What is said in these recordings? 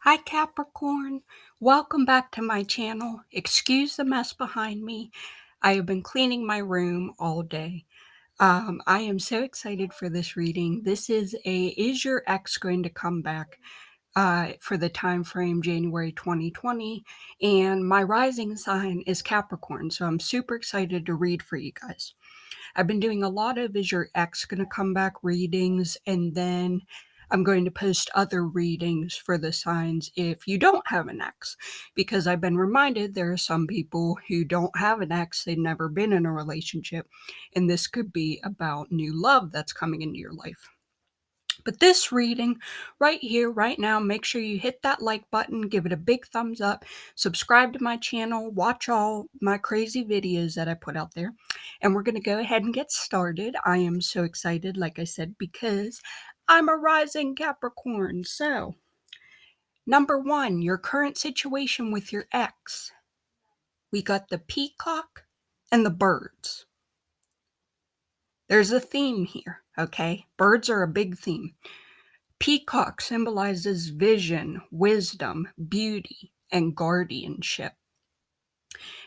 Hi Capricorn, welcome back to my channel. Excuse the mess behind me. I have been cleaning my room all day. I am so excited for this reading. This is Is Your Ex Going to Come Back? For the time frame January 2020, and my rising sign is Capricorn, so I'm super excited to read for you guys. I've been doing a lot of Is Your Ex Gonna Come Back readings, and then I'm going to post other readings for the signs if you don't have an ex, because I've been reminded there are some people who don't have an ex, they've never been in a relationship, and this could be about new love that's coming into your life. But this reading right here, right now, make sure you hit that like button, give it a big thumbs up, subscribe to my channel, watch all my crazy videos that I put out there. And we're going to go ahead and get started. I am so excited, like I said, because I'm a rising Capricorn. So, number one, your current situation with your ex. We got the peacock and the birds. There's a theme here, okay? Birds are a big theme. Peacock symbolizes vision, wisdom, beauty, and guardianship.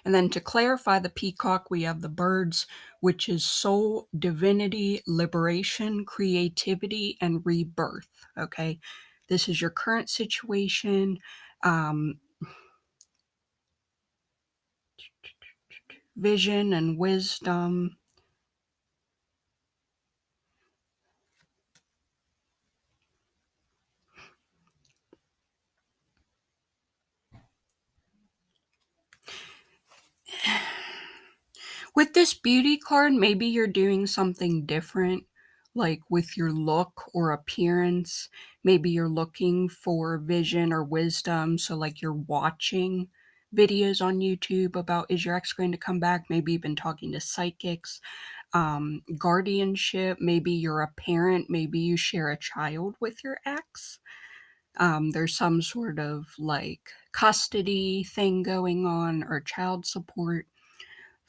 And then to clarify the peacock, we have the birds, which is soul, divinity, liberation, creativity, and rebirth. Okay, this is your current situation. Vision and wisdom. With this beauty card, maybe you're doing something different, like with your look or appearance. Maybe you're looking for vision or wisdom. So, like, you're watching videos on YouTube about is your ex going to come back? Maybe you've been talking to psychics. Guardianship, maybe you're a parent. Maybe you share a child with your ex. There's some sort of like custody thing going on or child support.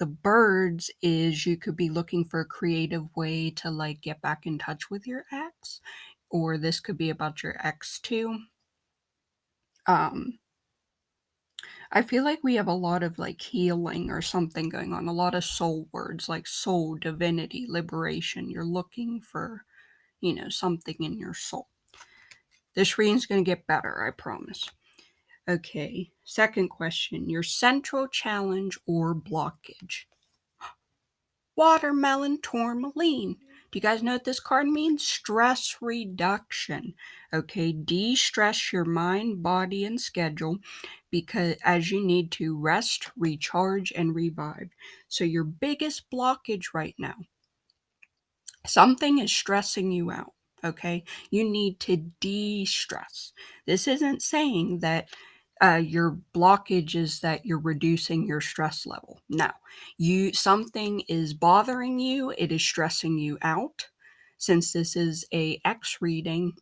The birds is you could be looking for a creative way to like get back in touch with your ex, or this could be about your ex too. I feel like we have a lot of like healing or something going on, a lot of soul words like soul, divinity, liberation. You're looking for, something in your soul. This reading's going to get better, I promise. Okay, second question, your central challenge or blockage. Watermelon tourmaline. Do you guys know what this card means? Stress reduction. Okay, de-stress your mind, body, and schedule because as you need to rest, recharge, and revive. So your biggest blockage right now, something is stressing you out. Okay, you need to de-stress. This isn't saying that your blockage is that you're reducing your stress level. No, something is bothering you. It is stressing you out. Since this is a X reading,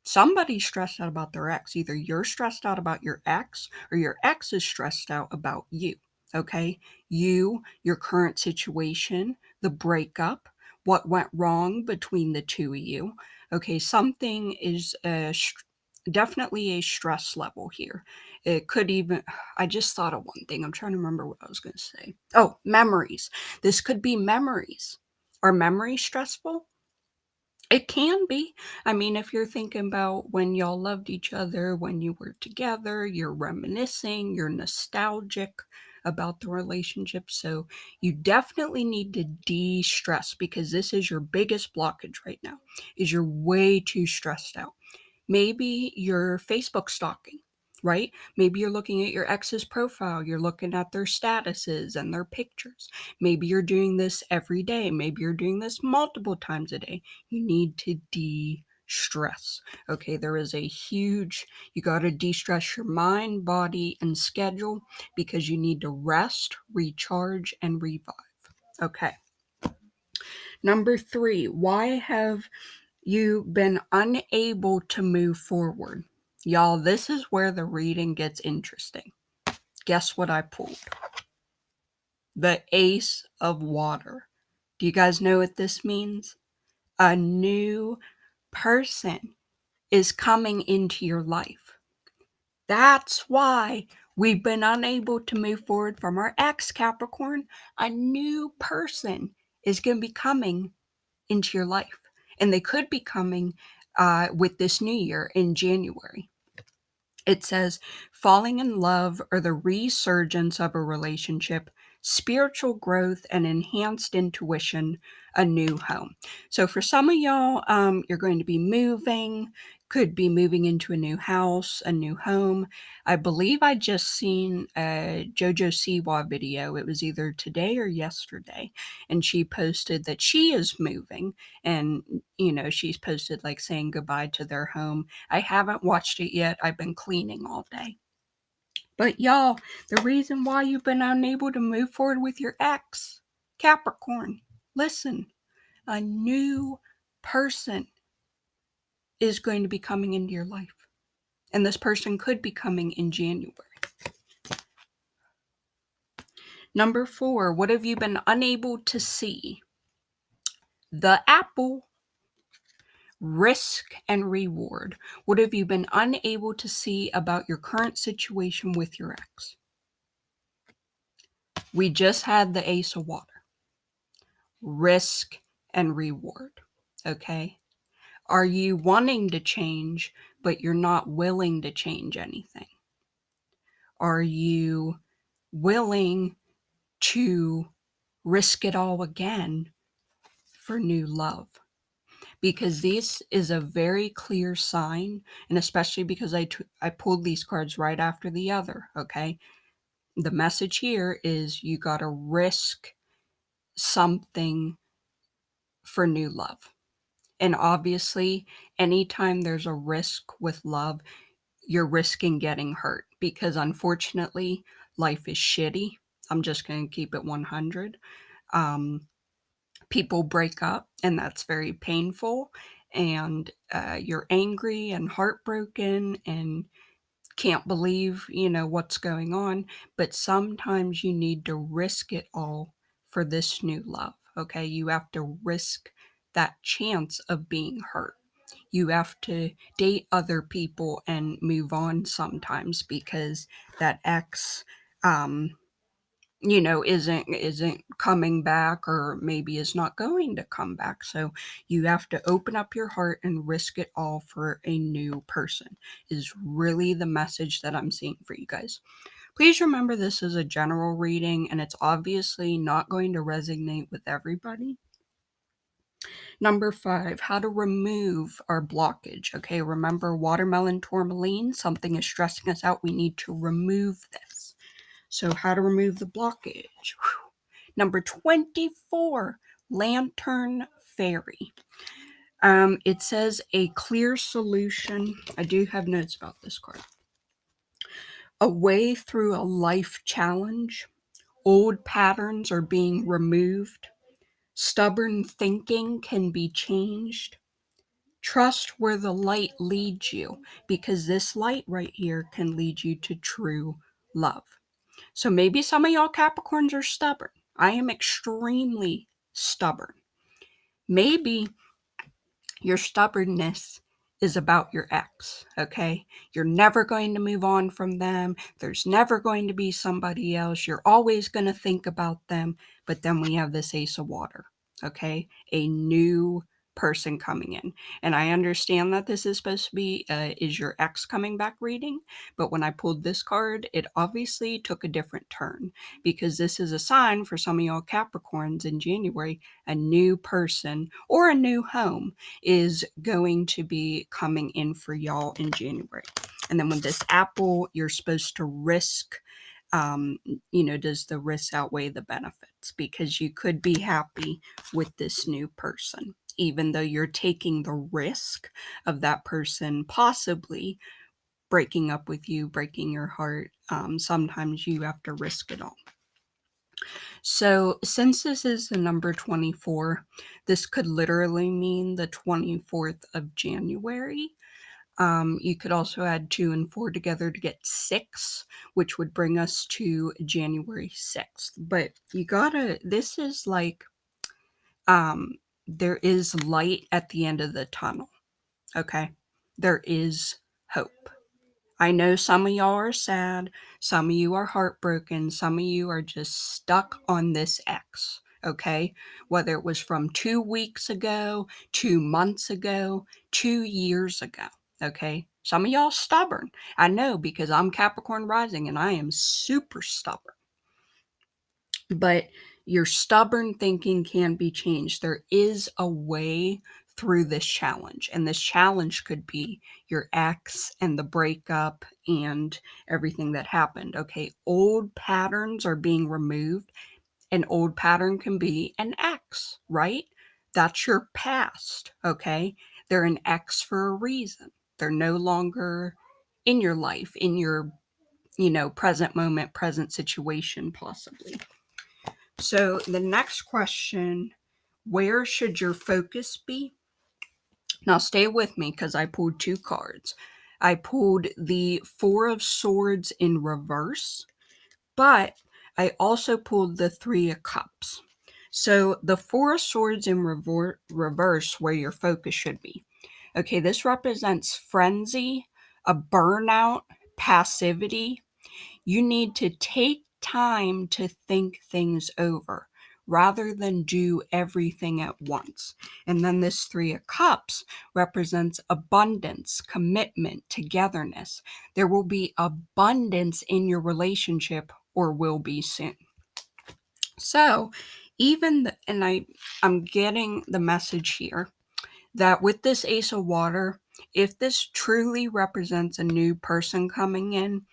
somebody's stressed out about their ex. Either you're stressed out about your ex or your ex is stressed out about you. Okay, your current situation, the breakup, what went wrong between the two of you. Okay, something is definitely a stress level here. It could even, I just thought of one thing. I'm trying to remember what I was going to say. Oh, memories. This could be memories. Are memories stressful? It can be. I mean, if you're thinking about when y'all loved each other, when you were together, you're reminiscing, you're nostalgic about the relationship. So you definitely need to de-stress because this is your biggest blockage right now. Is you're way too stressed out. Maybe you're Facebook stalking, right? Maybe you're looking at your ex's profile, you're looking at their statuses and their pictures. Maybe you're doing this every day. Maybe you're doing this multiple times a day. You need to de-stress. Okay, there is you got to de-stress your mind, body, and schedule because you need to rest, recharge, and revive. Okay. Number 3, why have you've been unable to move forward? Y'all, this is where the reading gets interesting. Guess what I pulled? The Ace of Water. Do you guys know what this means? A new person is coming into your life. That's why we've been unable to move forward from our ex, Capricorn. A new person is going to be coming into your life, and they could be coming with this new year in January. It says falling in love or the resurgence of a relationship, spiritual growth, and enhanced intuition, a new home. So for some of y'all, you're going to be moving, could be moving into a new house, a new home. I believe I just seen a JoJo Siwa video. It was either today or yesterday, and she posted that she is moving, and she's posted like saying goodbye to their home. I haven't watched it yet. I've been cleaning all day. But y'all, the reason why you've been unable to move forward with your ex, Capricorn, listen, a new person is going to be coming into your life. And this person could be coming in January. Number 4, what have you been unable to see? The apple. Risk and reward. What have you been unable to see about your current situation with your ex? We just had the Ace of Water. Risk and reward. Okay? Are you wanting to change, but you're not willing to change anything? Are you willing to risk it all again for new love? Because this is a very clear sign, and especially because I pulled these cards right after the other, okay? The message here is you got to risk something for new love. And obviously, anytime there's a risk with love, you're risking getting hurt because unfortunately, life is shitty. I'm just going to keep it 100. People break up, and that's very painful. And you're angry and heartbroken and can't believe, what's going on. But sometimes you need to risk it all for this new love. Okay. You have to risk that chance of being hurt. You have to date other people and move on sometimes because that ex, isn't coming back, or maybe is not going to come back. So you have to open up your heart and risk it all for a new person is really the message that I'm seeing for you guys. Please remember this is a general reading and it's obviously not going to resonate with everybody. Number 5, how to remove our blockage. Okay, remember watermelon tourmaline, something is stressing us out. We need to remove this. So how to remove the blockage. Whew. Number 24, Lantern Fairy. It says a clear solution. I do have notes about this card. A way through a life challenge. Old patterns are being removed. Stubborn thinking can be changed. Trust where the light leads you, because this light right here can lead you to true love. So maybe some of y'all Capricorns are stubborn. I am extremely stubborn. Maybe your stubbornness is about your ex, okay? You're never going to move on from them. There's never going to be somebody else. You're always going to think about them. But then we have this Ace of Water, okay? A new person coming in. And I understand that this is supposed to be is your ex coming back reading, but when I pulled this card, it obviously took a different turn, because this is a sign for some of y'all Capricorns in January, a new person or a new home is going to be coming in for y'all in January. And then with this apple, you're supposed to risk, does the risk outweigh the benefits? Because you could be happy with this new person, even though you're taking the risk of that person possibly breaking up with you, breaking your heart. Sometimes you have to risk it all. So since this is the number 24, this could literally mean the 24th of January. You could also add 2 and 4 together to get 6, which would bring us to January 6th. But this is like, there is light at the end of the tunnel. Okay. There is hope. I know some of y'all are sad, some of you are heartbroken, some of you are just stuck on this ex, okay? Whether it was from 2 weeks ago, 2 months ago, 2 years ago, okay? Some of y'all stubborn. I know because I'm Capricorn rising and I am super stubborn. But your stubborn thinking can be changed. There is a way through this challenge, and this challenge could be your ex and the breakup and everything that happened. Okay, old patterns are being removed. An old pattern can be an ex, right? That's your past. Okay, they're an ex for a reason. They're no longer in your life, in your present moment, present situation, possibly. So the next question, where should your focus be? Now stay with me because I pulled 2 cards. I pulled the 4 of Swords in reverse, but I also pulled the 3 of Cups. So the 4 of Swords in reverse, where your focus should be. Okay, this represents frenzy, a burnout, passivity. You need to take time to think things over rather than do everything at once. And then this 3 of Cups represents abundance, commitment, togetherness. There will be abundance in your relationship or will be soon. So, I'm getting the message here that with this Ace of Water, if this truly represents a new person coming in,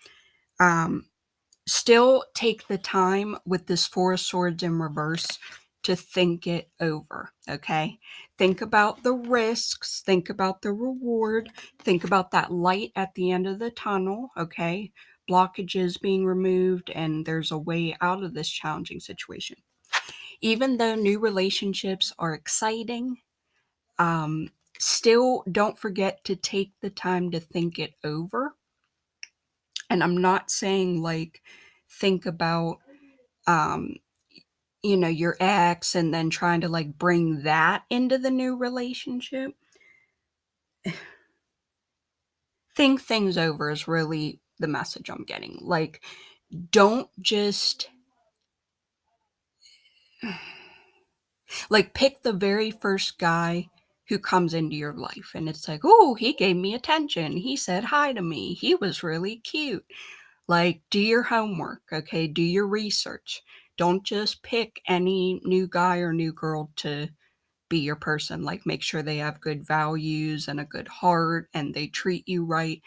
still take the time with this 4 of Swords in reverse to think it over, okay? Think about the risks, think about the reward, think about that light at the end of the tunnel, okay? Blockages being removed, and there's a way out of this challenging situation. Even though new relationships are exciting, still don't forget to take the time to think it over. And I'm not saying like think about your ex and then trying to like bring that into the new relationship. Think things over is really the message I'm getting. Like, don't just like pick the very first guy who comes into your life and it's like, oh, he gave me attention, he said hi to me, he was really cute. Like, do your homework, okay? Do your research. Don't just pick any new guy or new girl to be your person. Like, make sure they have good values and a good heart and they treat you right.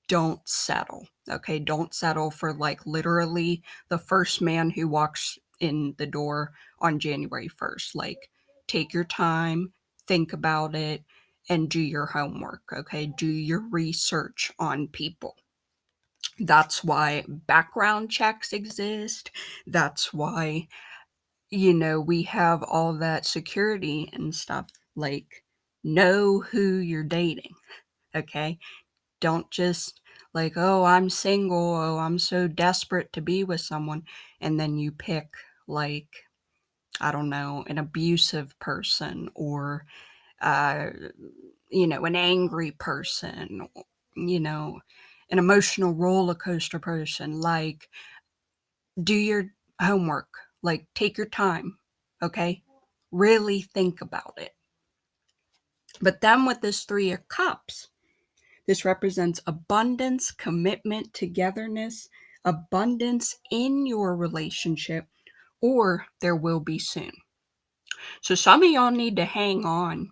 Don't settle, okay? Don't settle for like literally the first man who walks in the door on January 1st. Like, take your time, think about it, and do your homework, okay? Do your research on people. That's why background checks exist. That's why, we have all that security and stuff. Like, know who you're dating, okay? Don't just like, oh, I'm single, oh, I'm so desperate to be with someone, and then you pick like, I don't know, an abusive person or uh, an angry person, you know, an emotional roller coaster person. Like, do your homework, like, take your time, okay? Really think about it. But then with this 3 of Cups, this represents abundance, commitment, togetherness, abundance in your relationship, or there will be soon. So some of y'all need to hang on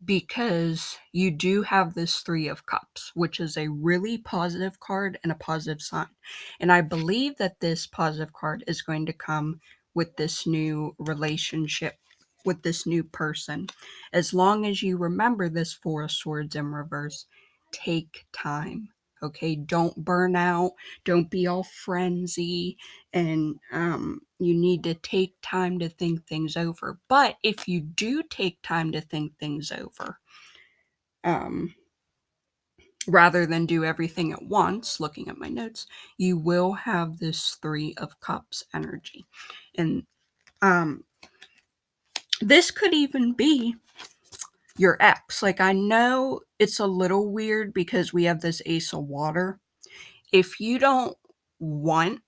because you do have this 3 of Cups, which is a really positive card and a positive sign. And I believe that this positive card is going to come with this new relationship, with this new person. As long as you remember this 4 of Swords in reverse, take time. Okay, don't burn out, don't be all frenzy, and you need to take time to think things over. But if you do take time to think things over, um, rather than do everything at once, looking at my notes, you will have this 3 of Cups energy. And this could even be your ex. Like, I know it's a little weird because we have this Ace of Water, if you don't want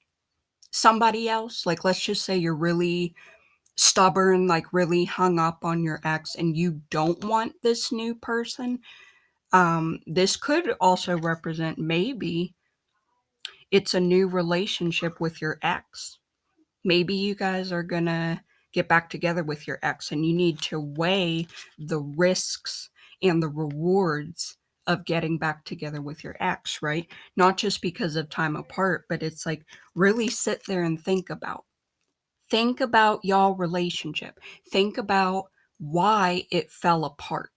somebody else, like let's just say you're really stubborn, like really hung up on your ex and you don't want this new person, this could also represent maybe it's a new relationship with your ex. Maybe you guys are gonna get back together with your ex and you need to weigh the risks and the rewards of getting back together with your ex, right? Not just because of time apart, but it's like really sit there and think about y'all relationship. Think about why it fell apart.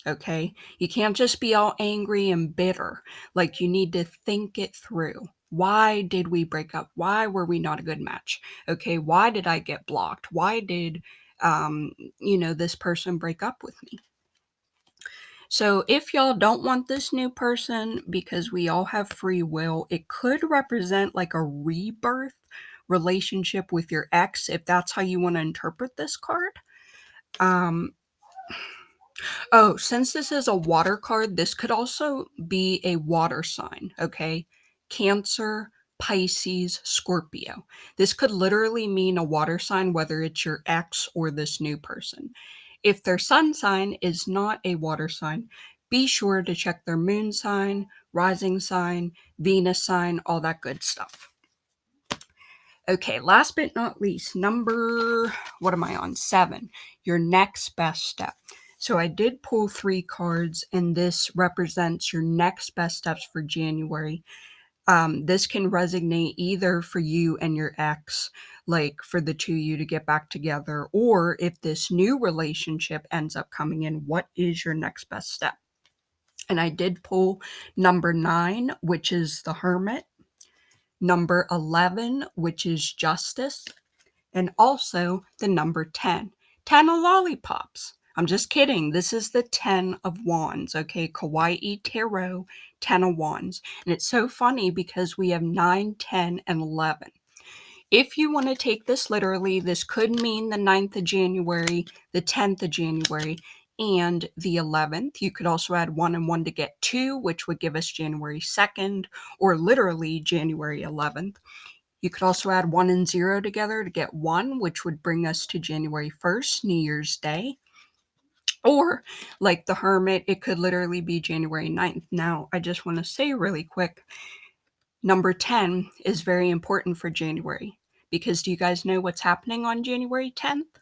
Okay? You can't just be all angry and bitter. Like you need to think it through. Why did we break up? Why were we not a good match? Okay, why did I get blocked? Why did this person break up with me? So if y'all don't want this new person because we all have free will, it could represent like a rebirth relationship with your ex if that's how you want to interpret this card. Um oh, since this is a water card, this could also be a water sign, okay? Cancer, Pisces, Scorpio. This could literally mean a water sign whether it's your ex or this new person. If their sun sign is not a water sign, be sure to check their moon sign, rising sign, Venus sign, all that good stuff. Okay, last but not least, number, what am I on? 7, your next best step. So I did pull 3 cards, and this represents your next best steps for January. This can resonate either for you and your ex, like for the two of you to get back together, or if this new relationship ends up coming in, what is your next best step? And I did pull number 9, which is the Hermit, number 11, which is Justice, and also the number 10. 10 of lollipops. I'm just kidding. This is the 10 of wands, okay? Kawaii Tarot, 10 of wands. And it's so funny because we have 9, 10, and 11. If you want to take this literally, this could mean the 9th of January, the 10th of January, and the 11th. You could also add 1 and 1 to get 2, which would give us January 2nd, or literally January 11th. You could also add 1 and 0 together to get 1, which would bring us to January 1st, New Year's Day. Or, like the Hermit, it could literally be January 9th. Now, I just want to say really quick, number 10 is very important for January. Because do you guys know what's happening on January 10th?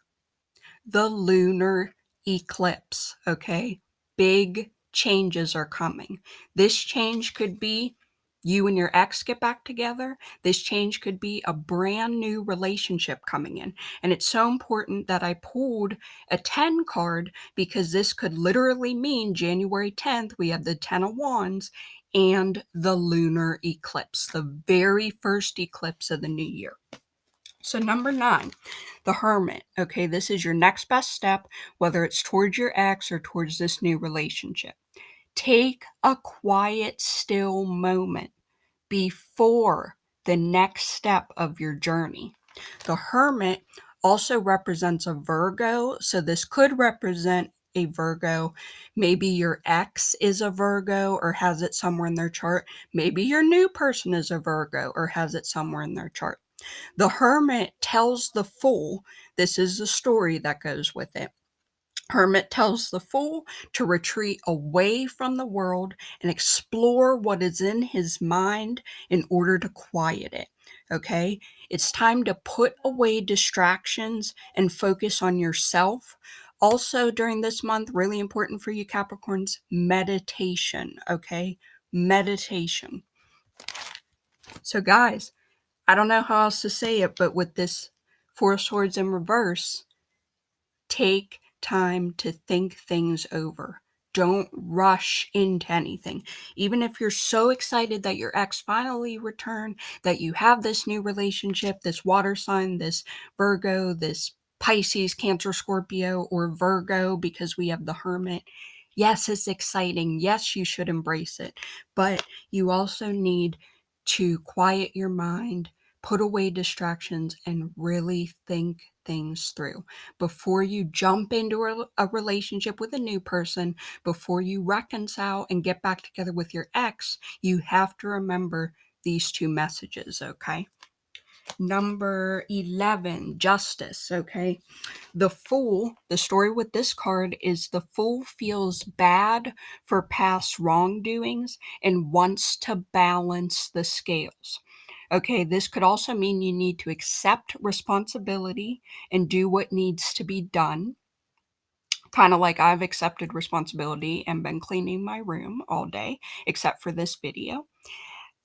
The lunar eclipse, okay? Big changes are coming. This change could be you and your ex get back together. This change could be a brand new relationship coming in. And it's so important that I pulled a 10 card because this could literally mean January 10th, we have the 10 of wands and the lunar eclipse, the very first eclipse of the new year. So number 9, the Hermit. Okay, this is your next best step, whether it's towards your ex or towards this new relationship. Take a quiet, still moment before the next step of your journey. The Hermit also represents a Virgo, so this could represent a Virgo. Maybe your ex is a Virgo or has it somewhere in their chart. Maybe your new person is a Virgo or has it somewhere in their chart. The Hermit tells the Fool, this is the story that goes with it. Hermit tells the Fool to retreat away from the world and explore what is in his mind in order to quiet it. Okay? It's time to put away distractions and focus on yourself. Also, during this month, really important for you Capricorns, meditation. Okay? Meditation. So, guys, I don't know how else to say it, but with this 4 of Swords in reverse, take time to think things over. Don't rush into anything. Even if you're so excited that your ex finally returned, that you have this new relationship, this water sign, this Virgo, this Pisces, Cancer, Scorpio, or Virgo, because we have the Hermit. Yes, it's exciting. Yes, you should embrace it. But you also need to quiet your mind, put away distractions, and really think things through before you jump into a relationship with a new person. Before you reconcile and get back together with your ex, you have to remember these two messages, okay? Number 11, justice, okay? The Fool, the story with this card is the Fool feels bad for past wrongdoings and wants to balance the scales. Okay, this could also mean you need to accept responsibility and do what needs to be done. Kind of like I've accepted responsibility and been cleaning my room all day, except for this video.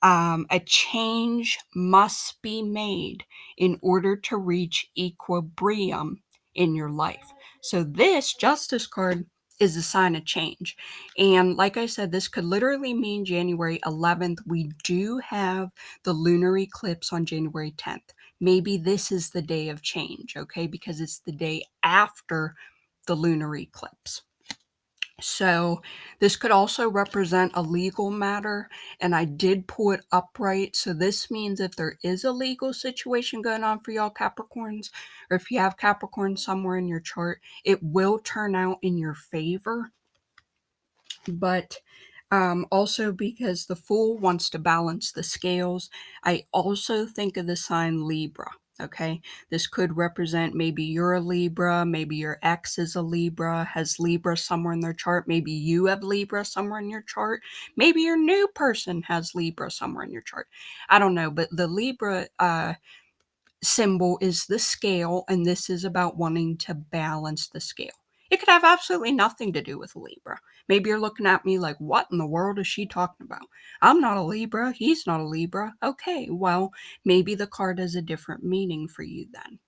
A change must be made in order to reach equilibrium in your life. So this justice card is a sign of change. And like I said, this could literally mean January 11th. We do have the lunar eclipse on January 10th. Maybe this is the day of change, okay? Because it's the day after the lunar eclipse. So this could also represent a legal matter, and I did pull it upright. So this means if there is a legal situation going on for y'all Capricorns, or if you have Capricorn somewhere in your chart, it will turn out in your favor. But also because the Fool wants to balance the scales, I also think of the sign Libra. Okay, this could represent maybe you're a Libra, maybe your ex is a Libra, has Libra somewhere in their chart, maybe you have Libra somewhere in your chart, maybe your new person has Libra somewhere in your chart. I don't know, but the Libra symbol is the scale, and this is about wanting to balance the scale. It could have absolutely nothing to do with Libra. Maybe you're looking at me like, what in the world is she talking about? I'm not a Libra. He's not a Libra. Okay, well, maybe the card has a different meaning for you then.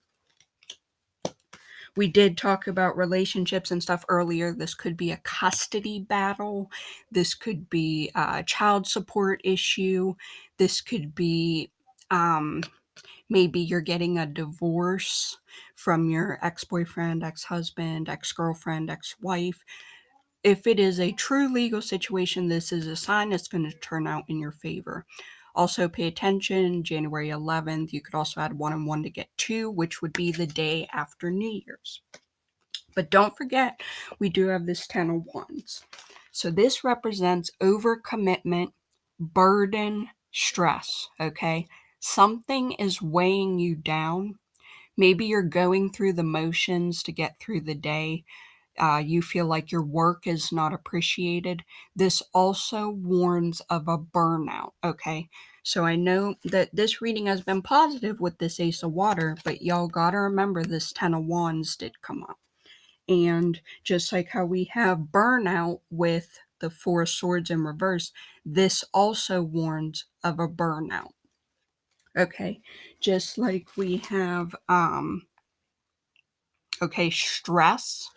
We did talk about relationships and stuff earlier. This could be a custody battle. This could be a child support issue. This could be maybe you're getting a divorce from your ex-boyfriend, ex-husband, ex-girlfriend, ex-wife. If it is a true legal situation, this is a sign it's going to turn out in your favor. Also, pay attention, January 11th, you could also add 1 and 1 to get 2, which would be the day after New Year's. But don't forget, we do have this 10 of Wands. So this represents overcommitment, burden, stress, okay? Something is weighing you down. Maybe you're going through the motions to get through the day. You feel like your work is not appreciated. This also warns of a burnout, okay? So I know that this reading has been positive with this Ace of Water, but y'all gotta remember this 10 of Wands did come up. And just like how we have burnout with the Four of Swords in reverse, this also warns of a burnout. Okay, just like we have stress,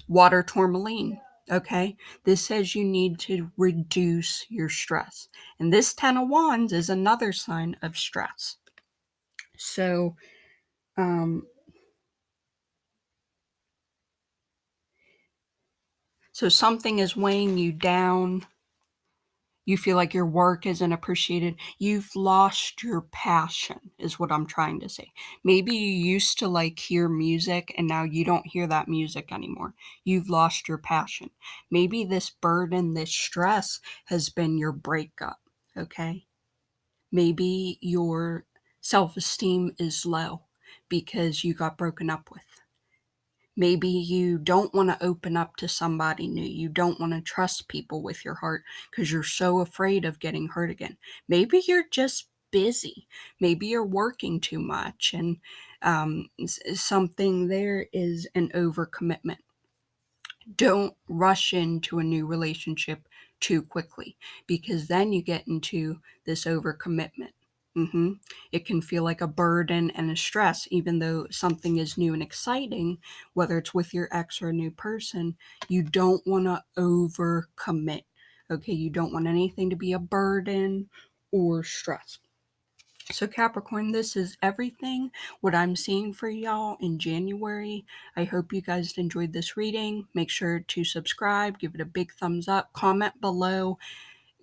water tourmaline. Okay, this says you need to reduce your stress. And this 10 of Wands is another sign of stress. So something is weighing you down. You feel like your work isn't appreciated. You've lost your passion, is what I'm trying to say. Maybe you used to like hear music and now you don't hear that music anymore. You've lost your passion. Maybe this burden, this stress has been your breakup, okay? Maybe your self-esteem is low because you got broken up with. Maybe you don't want to open up to somebody new. You don't want to trust people with your heart because you're so afraid of getting hurt again. Maybe you're just busy. Maybe you're working too much, and something there is an overcommitment. Don't rush into a new relationship too quickly because then you get into this overcommitment. It can feel like a burden and a stress, even though something is new and exciting, whether it's with your ex or a new person. You don't want to overcommit. Okay, you don't want anything to be a burden or stress. So Capricorn, this is everything what I'm seeing for y'all in January. I hope you guys enjoyed this reading. Make sure to subscribe, give it a big thumbs up, comment below.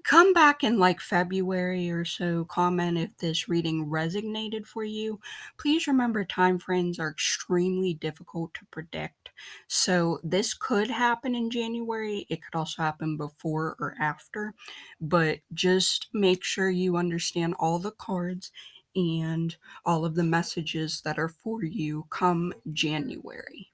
Come back in like February or so, comment if this reading resonated for you. Please remember time frames are extremely difficult to predict. So this could happen in January. It could also happen before or after, but just make sure you understand all the cards and all of the messages that are for you come January.